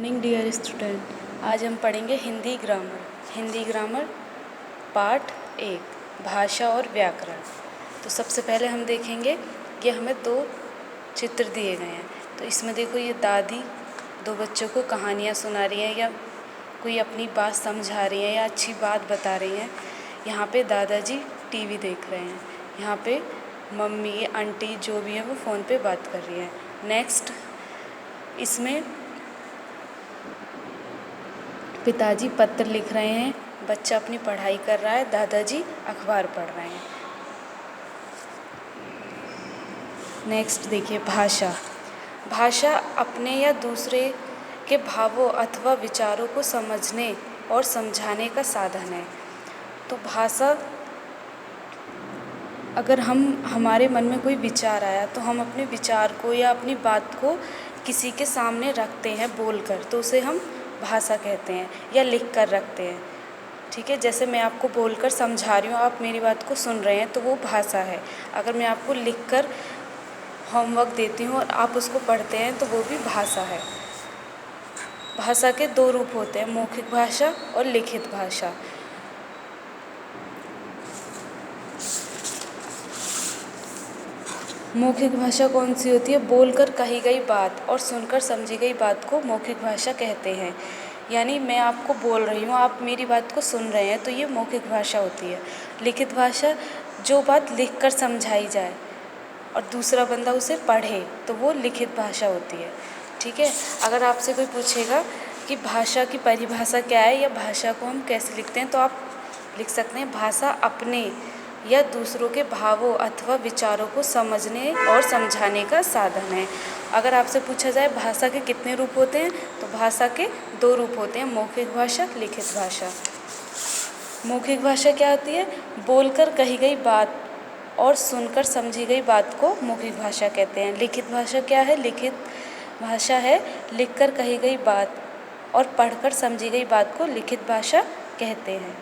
Morning dear student, आज हम पढ़ेंगे हिंदी ग्रामर पार्ट 1 भाषा और व्याकरण। तो सबसे पहले हम देखेंगे कि हमें 2 चित्र दिए गए हैं। तो इसमें देखो, ये दादी 2 बच्चों को कहानियाँ सुना रही हैं या कोई अपनी बात समझा रही हैं या अच्छी बात बता रही हैं। यहाँ पे दादाजी टीवी देख रहे हैं, यहाँ पे मम्मी आंटी जो भी है वो फ़ोन पे बात कर रही है। नेक्स्ट, इसमें पिताजी पत्र लिख रहे हैं, बच्चा अपनी पढ़ाई कर रहा है, दादाजी अखबार पढ़ रहे हैं। नेक्स्ट देखिए, भाषा अपने या दूसरे के भावों अथवा विचारों को समझने और समझाने का साधन है। तो भाषा, अगर हमारे मन में कोई विचार आया तो हम अपने विचार को या अपनी बात को किसी के सामने रखते हैं बोलकर, तो उसे हम भाषा कहते हैं, या लिख कर रखते हैं। ठीक है, जैसे मैं आपको बोलकर समझा रही हूँ, आप मेरी बात को सुन रहे हैं, तो वो भाषा है। अगर मैं आपको लिखकर होमवर्क देती हूँ और आप उसको पढ़ते हैं, तो वो भी भाषा है। भाषा के 2 रूप होते हैं, मौखिक भाषा और लिखित भाषा। मौखिक भाषा कौन सी होती है? बोलकर कही गई बात और सुनकर समझी गई बात को मौखिक भाषा कहते हैं। यानी मैं आपको बोल रही हूँ, आप मेरी बात को सुन रहे हैं, तो ये मौखिक भाषा होती है। लिखित भाषा, जो बात लिखकर समझाई जाए और दूसरा बंदा उसे पढ़े, तो वो लिखित भाषा होती है। ठीक है, अगर आपसे कोई पूछेगा कि भाषा की परिभाषा क्या है या भाषा को हम कैसे लिखते हैं, तो आप लिख सकते हैं, भाषा अपने या दूसरों के भावों अथवा विचारों को समझने और समझाने का साधन है। अगर आपसे पूछा जाए भाषा के कितने रूप होते हैं, तो भाषा के 2 रूप होते हैं, मौखिक भाषा, लिखित भाषा। मौखिक भाषा क्या होती है? बोलकर कही गई बात और सुनकर समझी गई बात को मौखिक भाषा कहते हैं। लिखित भाषा क्या है? लिखित भाषा है लिखकर कही गई बात और पढ़कर समझी गई बात को लिखित भाषा कहते हैं।